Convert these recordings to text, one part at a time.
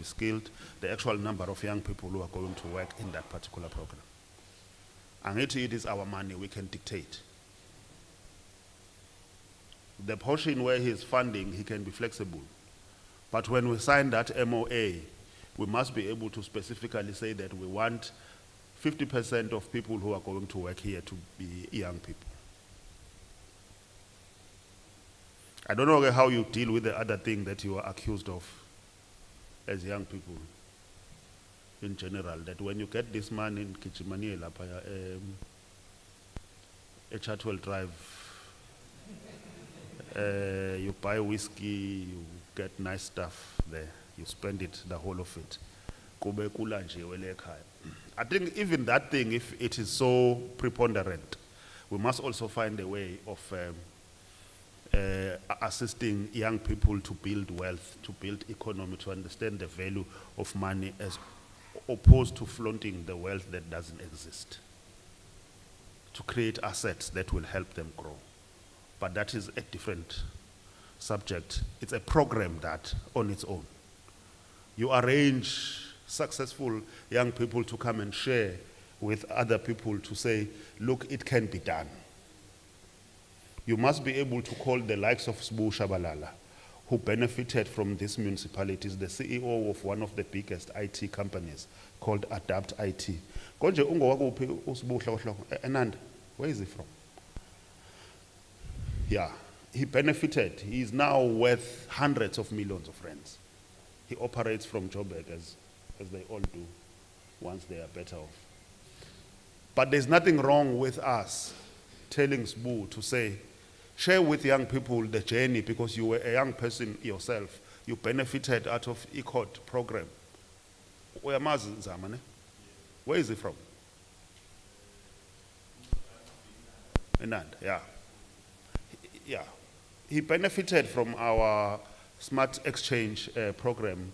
skilled, the actual number of young people who are going to work in that particular program. And it is our money, we can dictate. The portion where he's funding, he can be flexible. But when we sign that MOA, we must be able to specifically say that we want 50% of people who are going to work here to be young people. I don't know how you deal with the other thing that you are accused of as young people in general, that when you get this man in Kichimani, Chartwell Drive, you buy whiskey, you get nice stuff there, you spend it, the whole of it. I think even that thing, if it is so preponderant, we must also find a way of assisting young people to build wealth, to build economy, to understand the value of money as opposed to flaunting the wealth that doesn't exist. To create assets that will help them grow. But that is a different subject. It's a program that on its own. You arrange successful young people to come and share with other people to say, look, it can be done. You must be able to call the likes of Sbu Shabalala, who benefited from these municipalities, the CEO of one of the biggest IT companies called Adapt IT. Anand, where is he from? Yeah, he benefited. He is now worth hundreds of millions of rands. He operates from Joburg as they all do once they are better off. But there's nothing wrong with us telling Sbu to say, share with young people the journey because you were a young person yourself. You benefited out of ECOT program. Where is he from? Enand, yeah. Yeah. He benefited from our Smart Exchange program,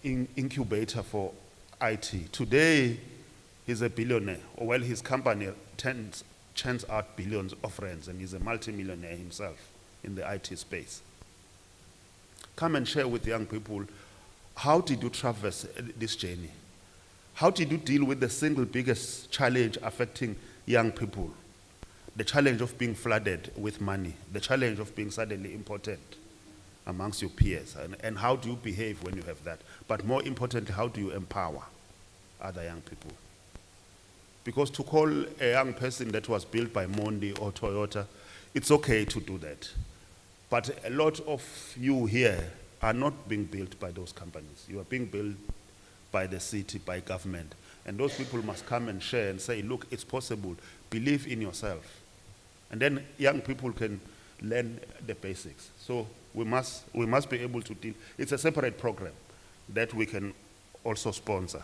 incubator for IT. Today, he's a billionaire. Well, his company churns out billions of rands, and he's a multi-millionaire himself in the IT space. Come and share with young people, how did you traverse this journey? How did you deal with the single biggest challenge affecting young people? The challenge of being flooded with money, the challenge of being suddenly important amongst your peers, and how do you behave when you have that? But more importantly, how do you empower other young people? Because to call a young person that was built by Mondi or Toyota, it's okay to do that. But a lot of you here are not being built by those companies. You are being built by the city, by government. And those people must come and share and say, look, it's possible. Believe in yourself. And then young people can learn the basics. So we must be able to deal. It's a separate program that we can also sponsor.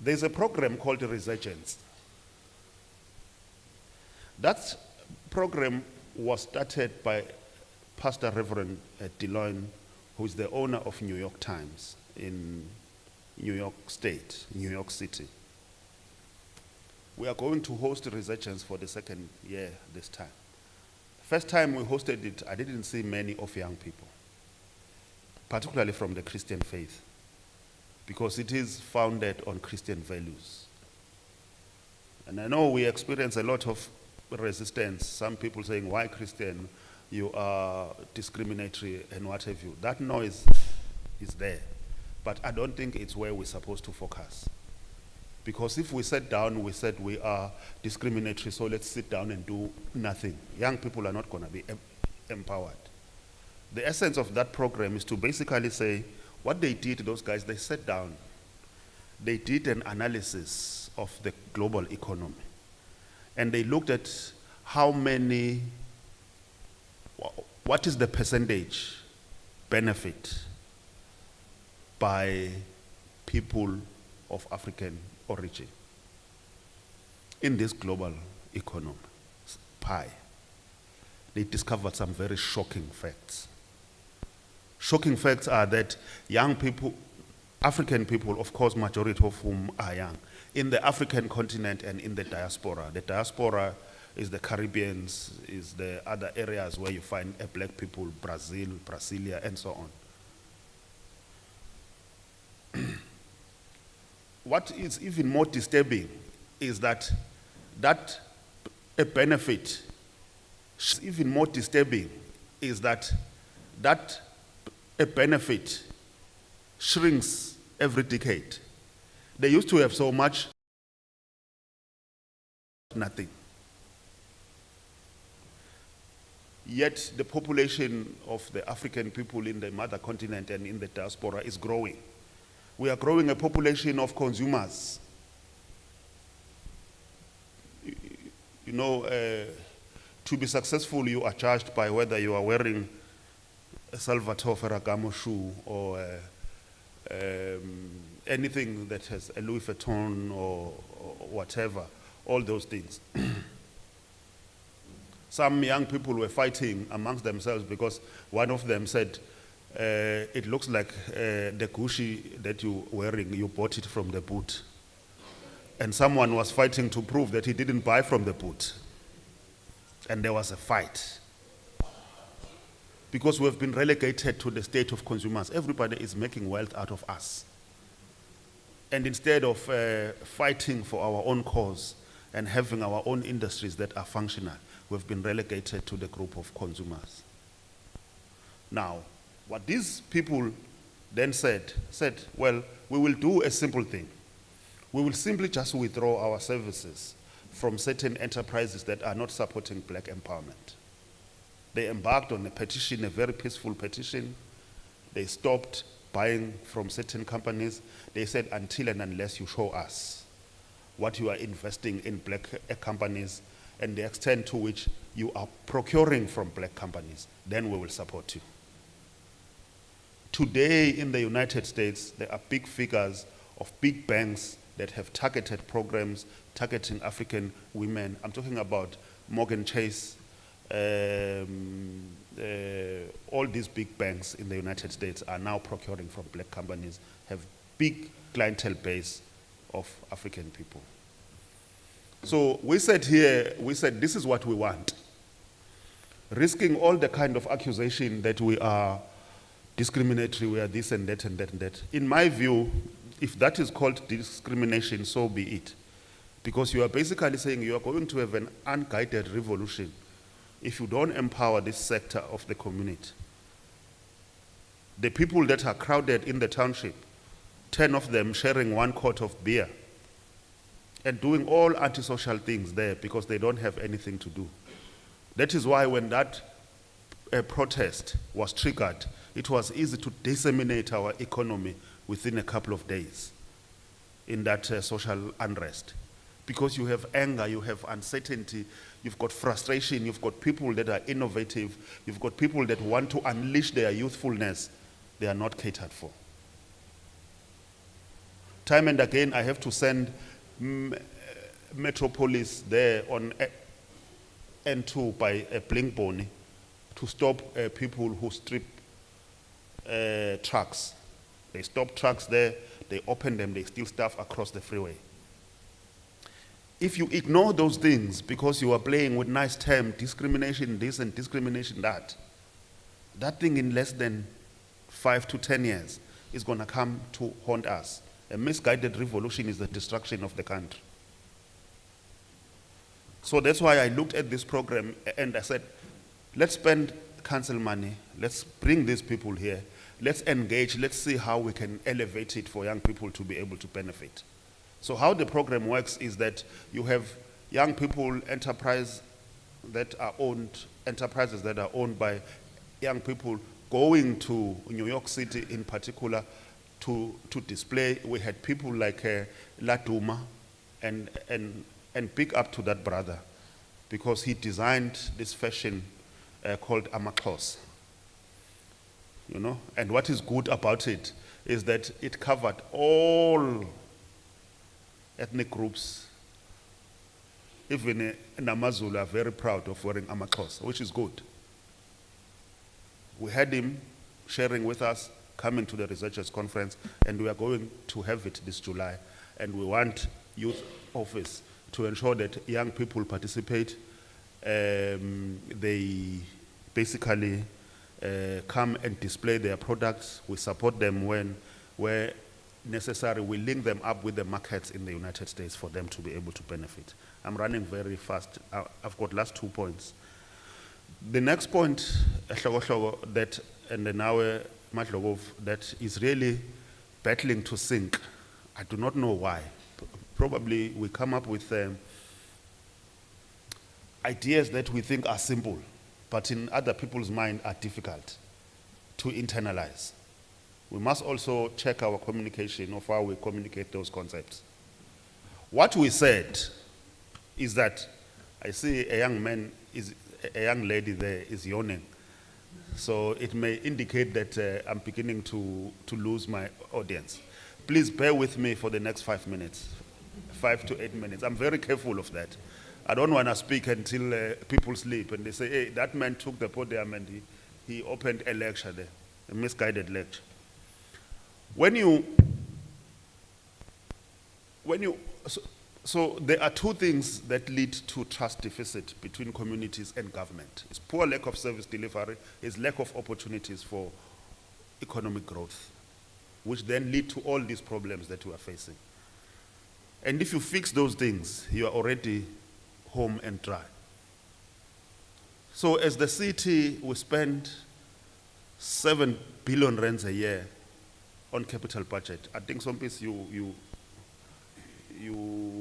There's a program called Resurgence. That program was started by Pastor Reverend DeLoyne, who is the owner of New York Times in New York State, New York City. We are going to host Resurgence for the second year this time. First time we hosted it, I didn't see many of young people, particularly from the Christian faith, because it is founded on Christian values. And I know we experience a lot of resistance, some people saying, why Christian? You are discriminatory and what have you. That noise is there, but I don't think it's where we're supposed to focus. Because if we sat down, we said we are discriminatory, so let's sit down and do nothing. Young people are not going to be empowered. The essence of that program is to basically say, what they did, those guys, they sat down. They did an analysis of the global economy. And they looked at what is the percentage benefit by people of African origin in this global economy pie. They discovered some very shocking facts. Shocking facts are that young people, African people, of course, majority of whom are young, in the African continent and in the diaspora. The diaspora is the Caribbeans, is the other areas where you find black people, Brazil, Brasilia, and so on. what is even more disturbing is that a benefit, even more disturbing is that a benefit shrinks every decade. They used to have so much, nothing. Yet the population of the African people in the mother continent and in the diaspora is growing. We are growing a population of consumers. You know, to be successful, you are judged by whether you are wearing a Salvatore Ferragamo shoe or anything that has a Louis Vuitton or whatever, all those things. Some young people were fighting amongst themselves because one of them said, it looks like the Gucci that you're wearing, you bought it from the boot. And someone was fighting to prove that he didn't buy from the boot. And there was a fight. Because we have been relegated to the state of consumers. Everybody is making wealth out of us. And instead of fighting for our own cause and having our own industries that are functional, we've been relegated to the group of consumers. Now, what these people then said, well, we will do a simple thing. We will simply just withdraw our services from certain enterprises that are not supporting black empowerment. They embarked on a petition, a very peaceful petition. They stopped buying from certain companies. They said, until and unless you show us what you are investing in black companies and the extent to which you are procuring from black companies, then we will support you. Today in the United States, there are big figures of big banks that have targeted programs targeting African women. I'm talking about Morgan Chase, all these big banks in the United States are now procuring from black companies, have big clientele base of African people. So we said this is what we want. Risking all the kind of accusation that we are discriminatory, we are this and that and that and that. In my view, if that is called discrimination, so be it. Because you are basically saying you are going to have an unguided revolution if you don't empower this sector of the community. The people that are crowded in the township, 10 of them sharing 1 quart of beer and doing all antisocial things there because they don't have anything to do. That is why when that protest was triggered, it was easy to disseminate our economy within a couple of days in that social unrest. Because you have anger, you have uncertainty, you've got frustration, you've got people that are innovative, you've got people that want to unleash their youthfulness. They are not catered for. Time and again, I have to send Metropolis there on N2 by Blinkbone to stop people who strip trucks. They stop trucks there, they open them, they steal stuff across the freeway. If you ignore those things because you are playing with nice term, discrimination this and discrimination that, that thing in less than 5 to 10 years is going to come to haunt us. A misguided revolution is the destruction of the country. So that's why I looked at this program and I said, let's spend council money, let's bring these people here, let's engage, let's see how we can elevate it for young people to be able to benefit. So how the program works is that you have young people, enterprises that are owned by young people going to New York City in particular to display. We had people like Laduma and big up to that brother because he designed this fashion called Amaklos. You know, and what is good about it is that it covered all ethnic groups. Even Namazulu are very proud of wearing Amaklos, which is good. We had him sharing with us, coming to the researchers conference, and we are going to have it this July. And we want youth office to ensure that young people participate. They basically come and display their products. We support them where necessary, we link them up with the markets in the United States for them to be able to benefit. I'm running very fast. I've got last 2 points. The next point, that, and now that is really battling to sink. I do not know why. Probably we come up with ideas that we think are simple, but in other people's mind are difficult to internalize. We must also check our communication of how we communicate those concepts. What we said is that, I see a young lady there is yawning. So it may indicate that I'm beginning to lose my audience. Please bear with me for the next 5 minutes, 5 to 8 minutes. I'm very careful of that. I don't want to speak until people sleep and they say, hey, that man took the podium and he opened a lecture there, a misguided lecture. So there are 2 things that lead to trust deficit between communities and government. It's poor lack of service delivery, it's lack of opportunities for economic growth, which then lead to all these problems that we are facing. And if you fix those things, you are already home and dry. So as the city, we spend 7 billion rands a year on capital budget. I think some piece you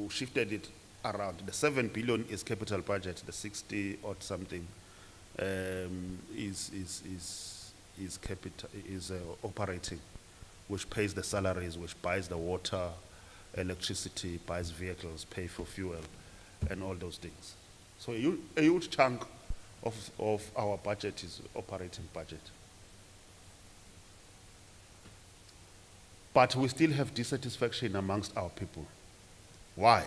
shifted it around. The 7 billion is capital budget. The 60 or something is operating, which pays the salaries, which buys the water, electricity, buys vehicles, pay for fuel, and all those things. So a huge chunk of our budget is operating budget. But we still have dissatisfaction amongst our people. Why?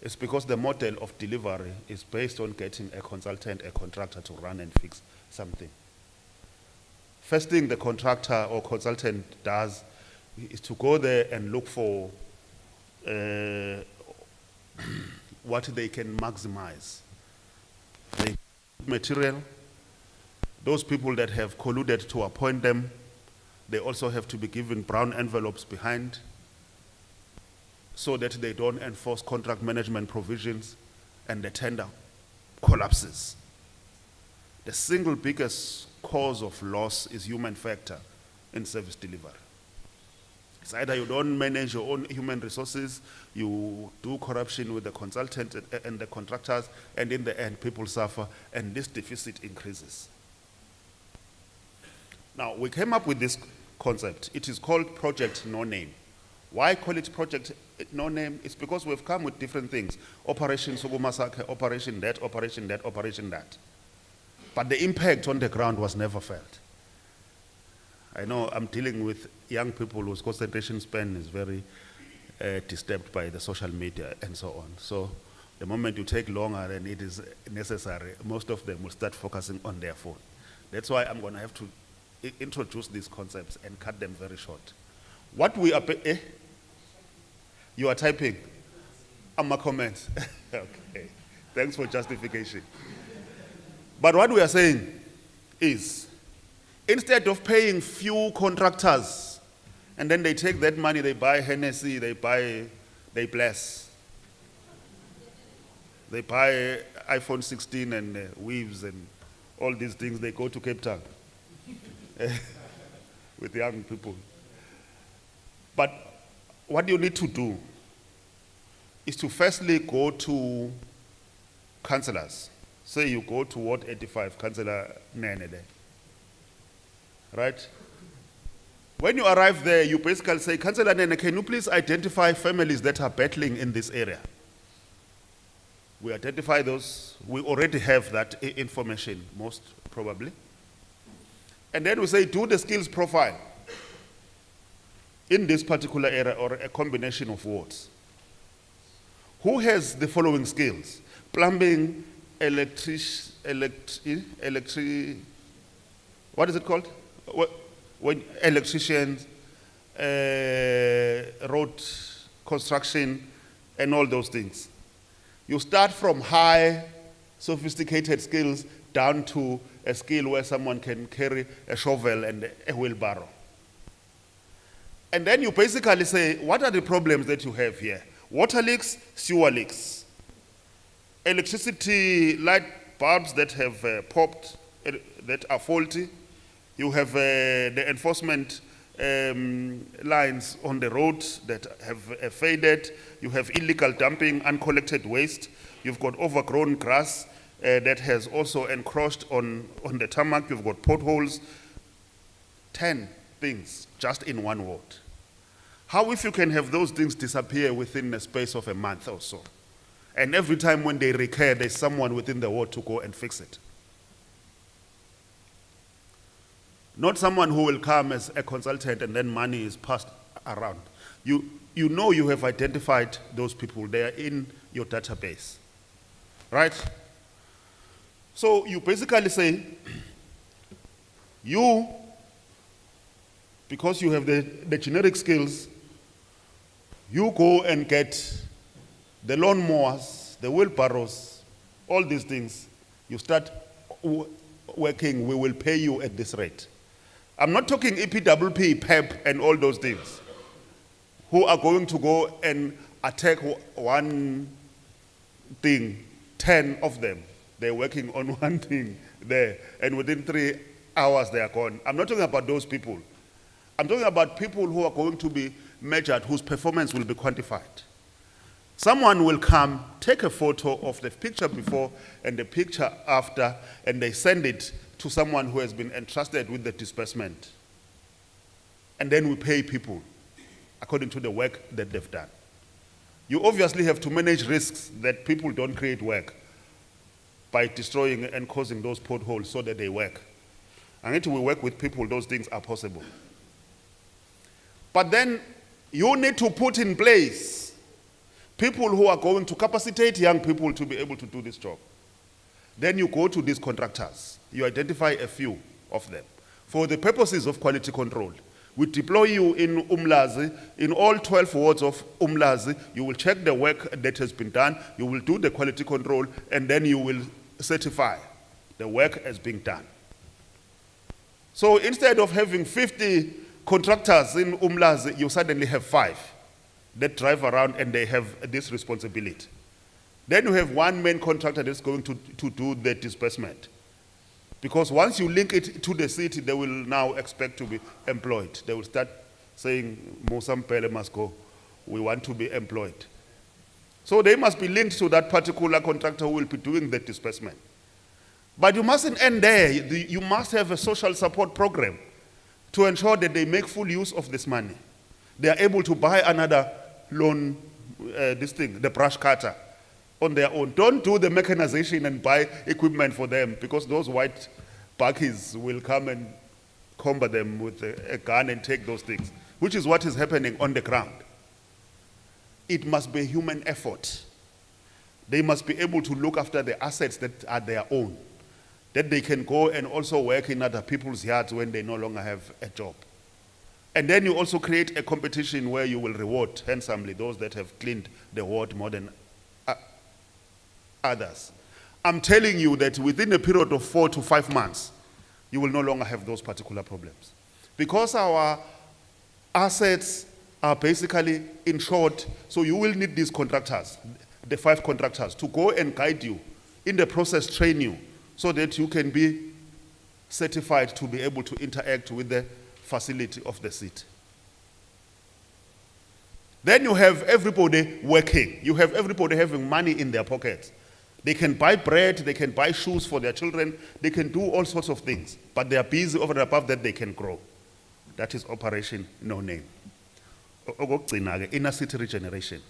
It's because the model of delivery is based on getting a consultant, a contractor to run and fix something. First thing the contractor or consultant does is to go there and look for what they can maximize. The material, those people that have colluded to appoint them, they also have to be given brown envelopes behind so that they don't enforce contract management provisions and the tender collapses. The single biggest cause of loss is human factor in service delivery. It's either you don't manage your own human resources, you do corruption with the consultant and the contractors, and in the end people suffer and this deficit increases. Now, we came up with this concept. It is called Project No Name. Why call it Project No Name? It's because we've come with different things. Operation Sugumasake, Operation that, Operation that, Operation that. But the impact on the ground was never felt. I know I'm dealing with young people whose concentration span is very disturbed by the social media and so on. So the moment you take longer than it is necessary, most of them will start focusing on their phone. That's why I'm going to have to introduce these concepts and cut them very short. What we are, you are typing? I'm a comment. Okay, thanks for justification. But what we are saying is, instead of paying few contractors, and then they take that money, they buy Hennessy, they bless. They buy iPhone 16 and weaves and all these things, they go to Cape Town with young people. But what you need to do is to firstly go to councillors. Say you go to Ward 85, Councillor Nene there. Right? When you arrive there, you basically say, Councillor Nene, can you please identify families that are battling in this area? We identify those. We already have that information, most probably. And then we say, do the skills profile in this particular area or a combination of wards. Who has the following skills? Plumbing, what is it called? When electricians, road construction, and all those things. You start from high, sophisticated skills down to a skill where someone can carry a shovel and a wheelbarrow. And then you basically say, what are the problems that you have here? Water leaks, sewer leaks. Electricity light bulbs that have popped, that are faulty. You have the enforcement lines on the road that have faded. You have illegal dumping, uncollected waste. You've got overgrown grass that has also encroached on the tarmac. You've got potholes. 10 things just in one ward. How if you can have those things disappear within the space of a month or so? And every time when they recur, there's someone within the ward to go and fix it. Not someone who will come as a consultant and then money is passed around. You know you have identified those people. They are in your database, right? So you basically say, you, because you have the generic skills, you go and get the lawnmowers, the wheelbarrows, all these things. You start working, we will pay you at this rate. I'm not talking EPWP, PEP, and all those things, who are going to go and attack one thing, 10 of them. They're working on one thing there, and within 3 hours they are gone. I'm not talking about those people. I'm talking about people who are going to be measured, whose performance will be quantified. Someone will come, take a photo of the picture before and the picture after, and they send it to someone who has been entrusted with the disbursement. And then we pay people according to the work that they've done. You obviously have to manage risks that people don't create work by destroying and causing those potholes so that they work. And until we work with people, those things are possible. But then you need to put in place people who are going to capacitate young people to be able to do this job. Then you go to these contractors. You identify a few of them. For the purposes of quality control, we deploy you in Umlazi, in all 12 wards of Umlazi. You will check the work that has been done. You will do the quality control, and then you will certify the work as being done. So instead of having 50 contractors in Umlazi, you suddenly have 5 that drive around and they have this responsibility. Then you have one main contractor that's going to do the disbursement. Because once you link it to the city, they will now expect to be employed. They will start saying, Mosampele must go, we want to be employed. So they must be linked to that particular contractor who will be doing the disbursement. But you mustn't end there. You must have a social support program to ensure that they make full use of this money. They are able to buy another loan, the brush cutter, on their own. Don't do the mechanization and buy equipment for them, because those white buckies will come and combat them with a gun and take those things, which is what is happening on the ground. It must be human effort. They must be able to look after the assets that are their own, that they can go and also work in other people's yards when they no longer have a job. And then you also create a competition where you will reward handsomely those that have cleaned the ward more than others. I'm telling you that within a period of 4 to 5 months, you will no longer have those particular problems. Because our assets are basically insured, so you will need these contractors, the 5 contractors, to go and guide you, in the process train you, so that you can be certified to be able to interact with the facility of the city. Then you have everybody working. You have everybody having money in their pockets. They can buy bread, they can buy shoes for their children, they can do all sorts of things, but they are busy over and above that they can grow. That is Operation No Name. Inner city regeneration.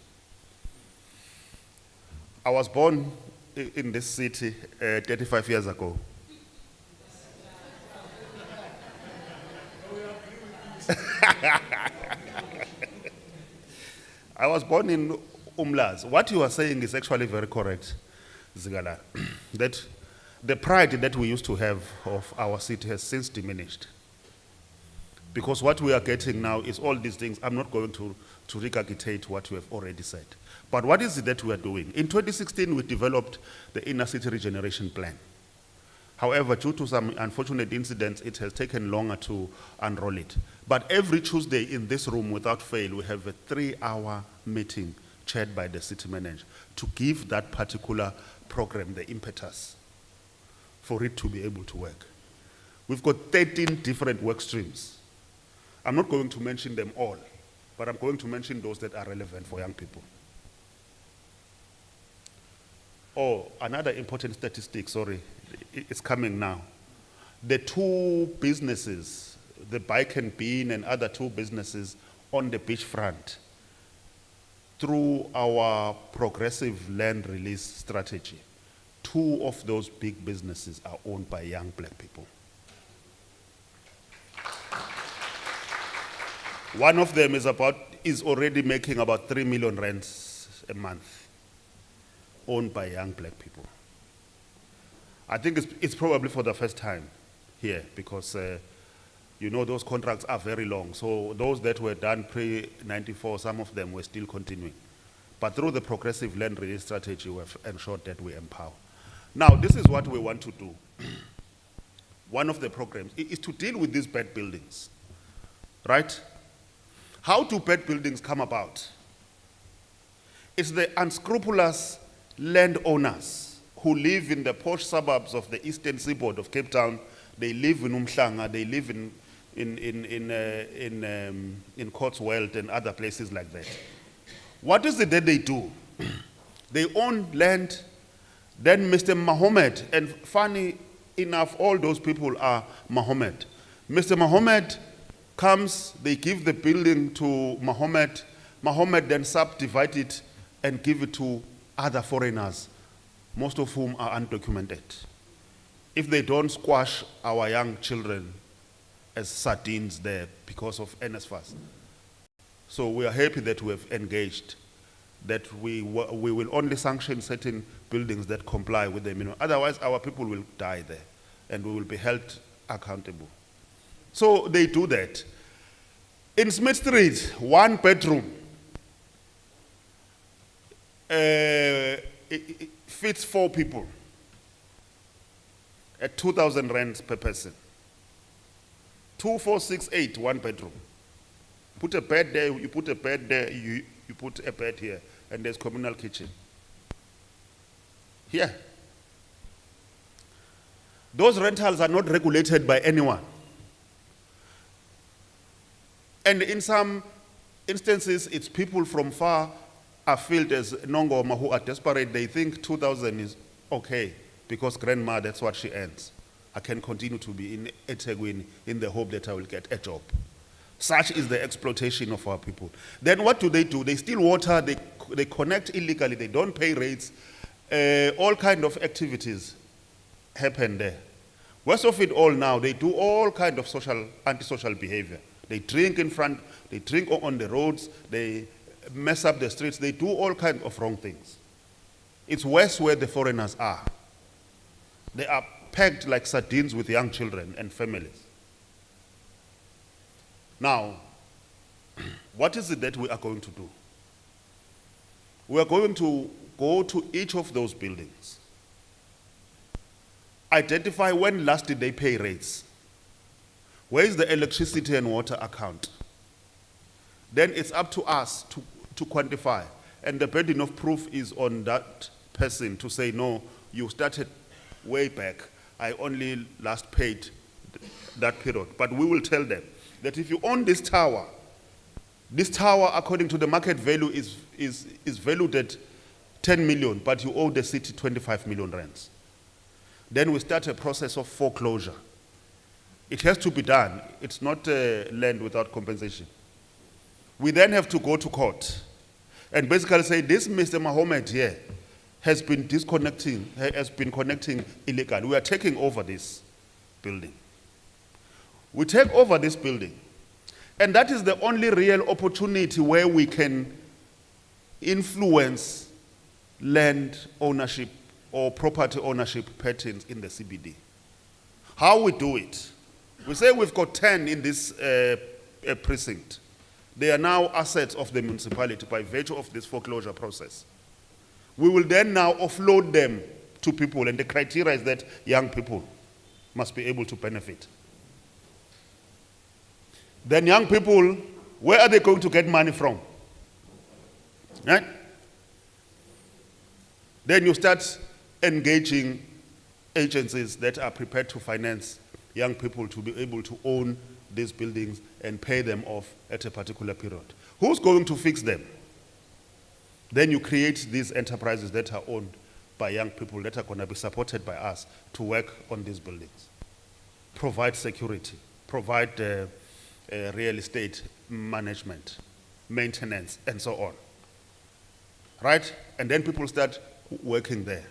I was born in this city 35 years ago. I was born in Umlazi. What you are saying is actually very correct, Zigala. That the pride that we used to have of our city has since diminished. Because what we are getting now is all these things. I'm not going to regurgitate what you have already said. But what is it that we are doing? In 2016, we developed the Inner City Regeneration Plan. However, due to some unfortunate incidents, it has taken longer to unroll it. But every Tuesday in this room, without fail, we have a 3-hour meeting chaired by the city manager to give that particular program the impetus for it to be able to work. We've got 13 different work streams. I'm not going to mention them all, but I'm going to mention those that are relevant for young people. Oh, another important statistic, sorry, it's coming now. The 2 businesses, the Bike and Bean and other 2 businesses on the beachfront, through our progressive land release strategy, 2 of those big businesses are owned by young black people. One of them is already making about 3 million rands a month, owned by young black people. I think it's probably for the first time here because you know those contracts are very long. So those that were done pre-94, some of them were still continuing. But through the progressive land release strategy, we have ensured that we empower. Now, this is what we want to do. One of the programs is to deal with these bad buildings, right? How do bad buildings come about? It's the unscrupulous landowners who live in the posh suburbs of the eastern seaboard of Cape Town. They live in Umhlanga, they live in Cotswold and other places like that. What is it that they do? They own land, then Mr. Mohammed, and funny enough, all those people are Mohammed. Mr. Mohammed comes, they give the building to Mohammed. Mohammed then subdivide it and give it to other foreigners, most of whom are undocumented. If they don't squash our young children as sardines there because of NSFAS. So we are happy that we have engaged, that we will only sanction certain buildings that comply with the minimum. Otherwise, our people will die there, and we will be held accountable. So they do that. In Smith Street, 1 bedroom, it fits 4 people at 2,000 rands per person. 2,468, 1 bedroom. Put a bed there, you put a bed there, you put a bed here, and there's communal kitchen. Here. Those rentals are not regulated by anyone. And in some instances, it's people from far afield as Nongoma who are desperate. They think 2,000 is okay because grandma, that's what she earns. I can continue to be in EThekwini in the hope that I will get a job. Such is the exploitation of our people. Then what do? They steal water, they connect illegally, they don't pay rates. All kind of activities happen there. Worst of it all now, they do all kind of antisocial behavior. They drink in front, they drink on the roads, they mess up the streets, they do all kinds of wrong things. It's worse where the foreigners are. They are packed like sardines with young children and families. Now, what is it that we are going to do? We are going to go to each of those buildings, identify when last did they pay rates, where is the electricity and water account. Then it's up to us to quantify, and the burden of proof is on that person to say, no, you started way back, I only last paid that period. But we will tell them that if you own this tower according to the market value is valued at 10 million, but you owe the city 25 million rands. Then we start a process of foreclosure. It has to be done. It's not land without compensation. We then have to go to court and basically say, this Mr. Mohammed here has been connecting illegally. We are taking over this building. We take over this building. And that is the only real opportunity where we can influence land ownership or property ownership patterns in the CBD. How we do it? We say we've got 10 in this precinct. They are now assets of the municipality by virtue of this foreclosure process. We will then now offload them to people, and the criteria is that young people. must be able to benefit. Then young people, where are they going to get money from? Right? Then you start engaging agencies that are prepared to finance young people to be able to own these buildings and pay them off at a particular period. Who's going to fix them? Then you create these enterprises that are owned by young people that are going to be supported by us to work on these buildings. Provide security, provide real estate management, maintenance, and so on. Right? And then people start working there.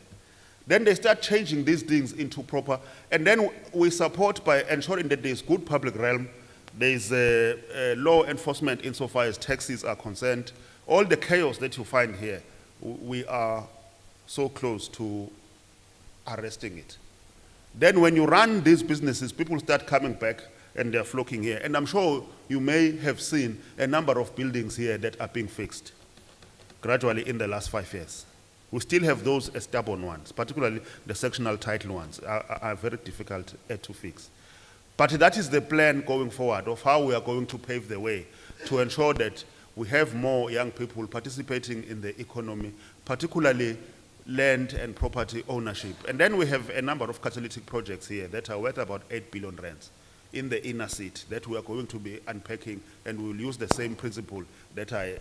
Then they start changing these things into proper, and then we support by ensuring that there's good public realm, there's law enforcement insofar as taxis are concerned. All the chaos that you find here, we are so close to arresting it. Then when you run these businesses, people start coming back and they're flocking here. And I'm sure you may have seen a number of buildings here that are being fixed gradually in the last 5 years. We still have those stubborn ones, particularly the sectional title ones, are very difficult to fix. But that is the plan going forward of how we are going to pave the way to ensure that we have more young people participating in the economy, particularly land and property ownership. And then we have a number of catalytic projects here that are worth about 8 billion rands in the inner city that we are going to be unpacking, and we will use the same principle that I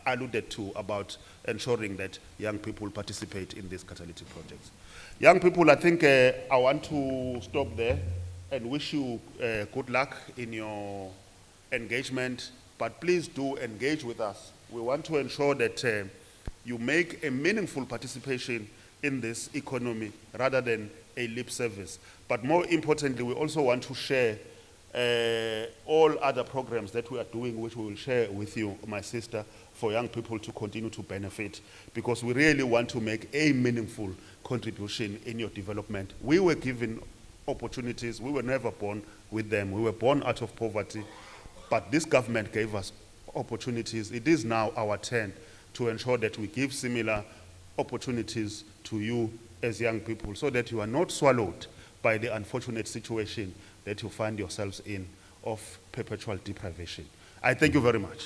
alluded to about ensuring that young people participate in these catalytic projects. Young people, I think I want to stop there and wish you good luck in your engagement, but please do engage with us. We want to ensure that you make a meaningful participation in this economy rather than a lip service. But more importantly, we also want to share all other programs that we are doing, which we will share with you, my sister, for young people to continue to benefit, because we really want to make a meaningful contribution in your development. We were given opportunities. We were never born with them. We were born out of poverty, but this government gave us opportunities. It is now our turn to ensure that we give similar opportunities to you as young people so that you are not swallowed by the unfortunate situation that you find yourselves in of perpetual deprivation. I thank you very much.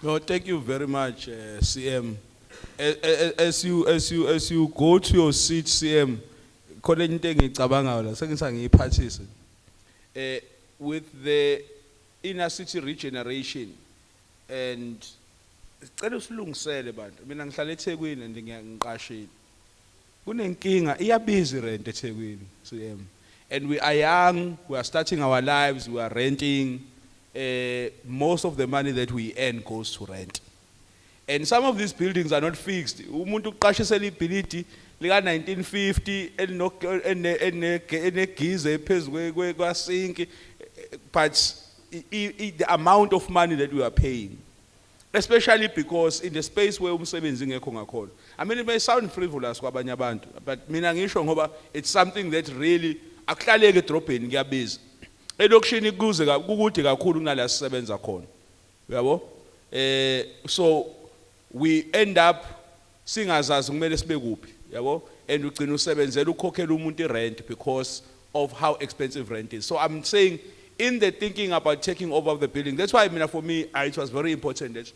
No, thank you very much, CM. As you go to your seat, CM, with the inner city regeneration and cela usilungisele bantu mina ngihlala eThekwini and ngiqashile kunenkinga iyabiza rent eThekwini CM, and we are young, we are starting our lives, we are renting. Most of the money that we earn goes to rent, and some of these buildings are not fixed. Umuntu uqashisela ibhilidi lika 1950 enegiza ephezulu kwasinki, but the amount of money that we are paying, especially because in the space where umsebenzi ngekho ngakhona. I mean, it may sound frivolous kwabanye abantu, but mina ngisho ngoba it's something that really akuhlaleke edrobheni kuyabiza. Elokishini kuze kukude kakhulu kunala sisebenza khona. Uyabo? So we end up singazazi kumele sibe kuphi, yabo? And ugcina usebenzela ukhokhela umuntu irent because of how expensive rent is. So I'm saying, in the thinking about taking over the building, that's why, I mean, for me, it was very important that,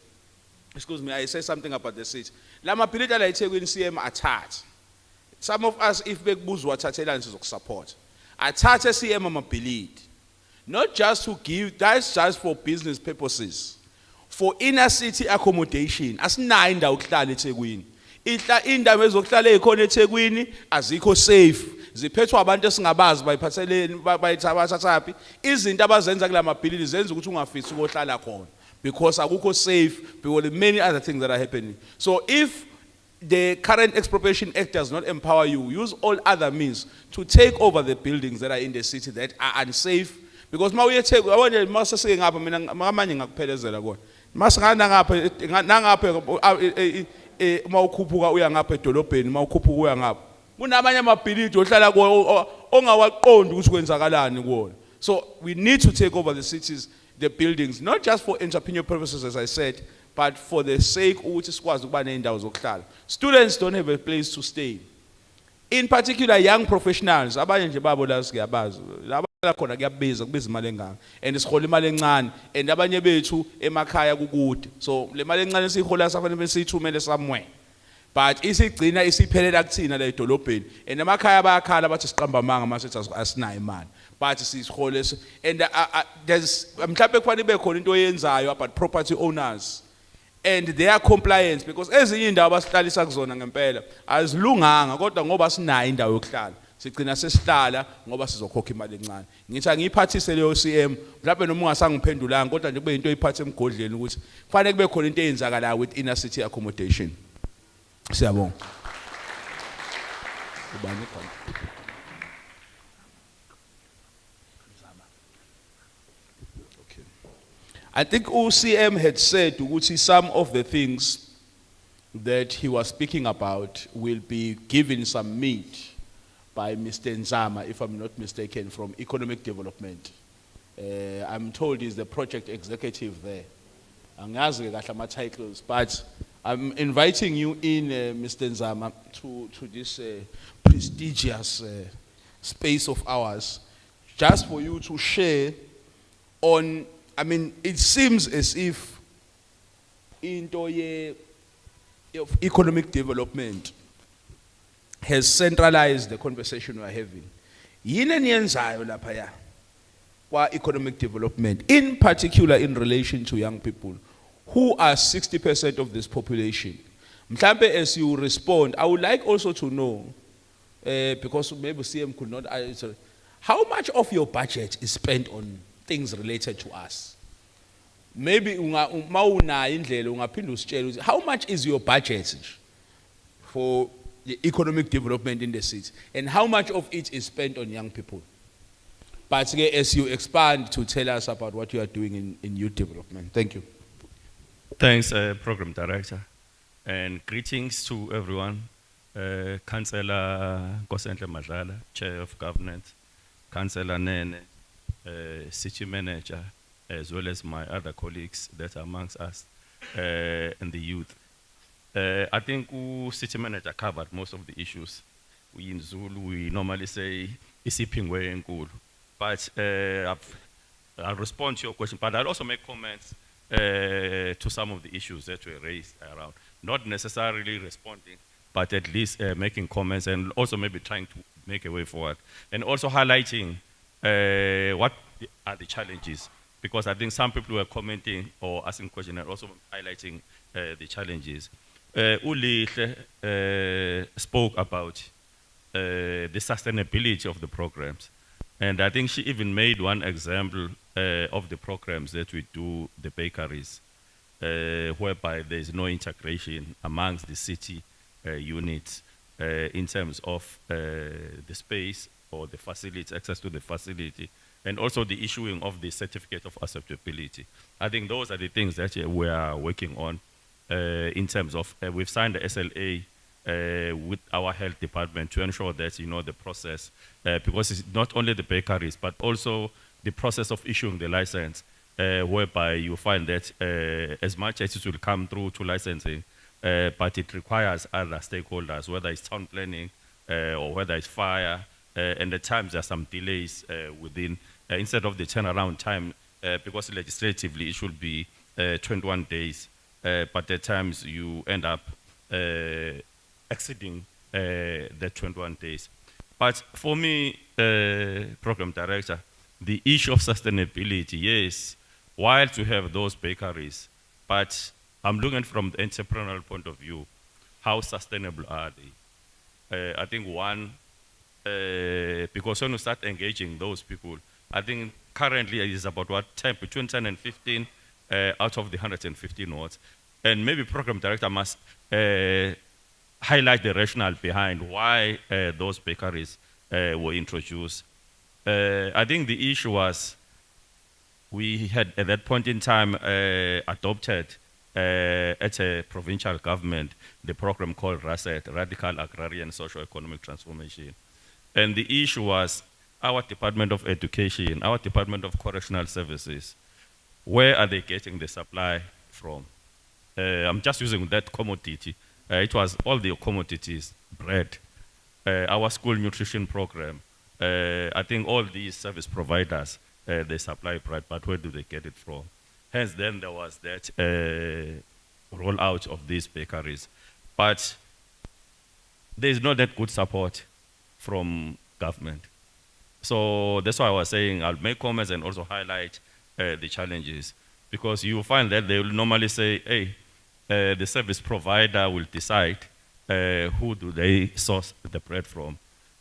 excuse me, I say something about the seats. Lama pilita la eThekwini CM athathe. Some of us, if bekubuzwa athathelani sizokusupport. Athathe CM amabhilidi. Not just to give, that's just for business purposes. For inner city accommodation, asinayo indawo ukuhlala eThekwini. Indawo ezokuhlala ekhona eThekwini azikho safe. Ziphethwa abantu esingabazi bayiphatheleni bayithabathaphi. Izinto abazenza kula mabhilidi zenza ukuthi ungafisi ukuhlala khona because akukho safe, because many other things that are happening. So if the current expropriation act does not empower you, use all other means to take over the buildings that are in the city that are unsafe. Because ma uyethe awona masasike ngapha mina ngamanye ngakuphelezela kona. Masingana ngapha nangapha mawukhuphuka uya ngapha edolobheni mawukhuphuka uya ngapha. Kunamanye amabhilidi ohlala kuwo ongawaqondi ukuthi kwenzakalani kuona. So we need to take over the cities, the buildings, not just for entrepreneurial purposes, as I said, but for the sake ukuthi sikwazi ukuba ney'ndawo zokuhlala. Students don't have a place to stay. In particular, young professionals, abanye nje babo la siyabazi, la khona kuyabiza imali engaka, and sihola imali encane, and abanye bethu emakhaya kukude. So le mali encane siyihola safanele siyithumele somewhere. But isigcina isiphelela kuthina la edolobheni, and emakhaya bayakhala bathi siqamba amanga mase asinayo imali. But sihole, and there's mhlawumbe kufanele ibe khona into oyenzayo about property owners and their compliance, because ezinye indawo abasihlalisa kuzona ngempela azilunganga, kodwa ngoba sinayo indawo yokuhlala sigcina sesihlala ngoba sizokhokha imali encane. Ngithi angiyiphathise leyo CM, mhlawumbe noma ungasangiphendulanga, kodwa nje kube into oyiphathe emgodleni ukuthi kufanele kube khona into eyenzakalayo with inner city accommodation. Siyabonga. Ubani khona? I think OCM had said ukuthi some of the things that he was speaking about will be given some meat by Mr. Nzama, if I'm not mistaken, from Economic Development. I'm told he's the project executive there. Angazi kahle ama titles, but I'm inviting you in, Mr. Nzama, to this prestigious space of ours, just for you to share on. I mean, it seems as if into of economic development has centralized the conversation we are having. Yini eniyenzayo lapha ya kwa economic development, in particular in relation to young people who are 60% of this population. Mhlambe, as you respond, I would like also to know, because maybe CM could not answer, how much of your budget is spent on things related to us? Maybe how much is your budget for the economic development in the city, and how much of it is spent on young people? But as you expand to tell us about what you are doing in youth development. Thank you. Thanks, Program Director, and greetings to everyone. Councillor Kosentle Madlala, Chair of Governance, Councillor Nene, City Manager, as well as my other colleagues that are amongst us and the youth. I think City Manager covered most of the issues. We in Zulu, we normally say, isipingwe enkulu. But I'll respond to your question, but I'll also make comments to some of the issues that were raised around. Not necessarily responding, but at least making comments and also maybe trying to make a way forward. And also highlighting what are the challenges, because I think some people were commenting or asking questions and also highlighting the challenges. Uli spoke about the sustainability of the programs. And I think she even made one example of the programs that we do, the bakeries, whereby there's no integration amongst the city units in terms of the space or the facility, access to the facility, and also the issuing of the certificate of acceptability. I think those are the things that we are working on in terms of, we've signed the SLA with our health department to ensure that, you know, the process, because it's not only the bakeries, but also the process of issuing the license, whereby you find that as much as it will come through to licensing, but it requires other stakeholders, whether it's town planning or whether it's fire, and at times there are some delays within, instead of the turnaround time, because legislatively it should be 21 days, but at times you end up exceeding the 21 days. But for me, Program Director, the issue of sustainability, yes, while to have those bakeries, but I'm looking from the entrepreneurial point of view, how sustainable are they? I think one, because when you start engaging those people, I think currently it is about what, between 10 and 15 out of the 115 wards. And maybe Program Director must highlight the rationale behind why those bakeries were introduced. I think the issue was we had at that point in time adopted at a provincial government the program called RASET, Radical Agrarian Socio-Economic Transformation. And the issue was our Department of Education, our Department of Correctional Services, where are they getting the supply from? I'm just using that commodity. It was all the commodities, bread, our school nutrition program. I think all these service providers, they supply bread, but where do they get it from? Hence, then there was that rollout of these bakeries. But there's not that good support from government. So that's why I was saying I'll make comments and also highlight the challenges. Because you find that they will normally say, hey, the service provider will decide who do they source the bread from.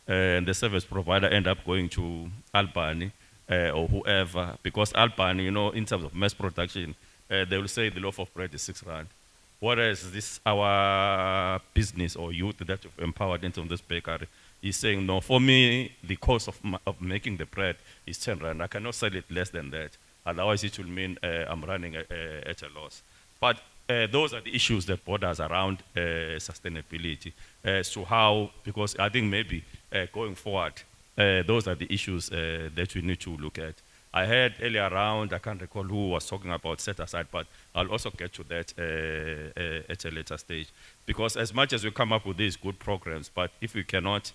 And the service provider end up going to Albany or whoever, because Albany, you know, in terms of mass production, they will say the loaf of bread is 6 rand. Whereas this, our business or youth that you've empowered into this bakery is saying, no, for me, the cost of making the bread is 10 rand. I cannot sell it less than that. Otherwise, it will mean I'm running at a loss. But those are the issues that borders around sustainability as to how, because I think maybe going forward, those are the issues that we need to look at. I heard earlier around, I can't recall who was talking about set aside, but I'll also get to that at a later stage. Because as much as we come up with these good programs, but if we cannot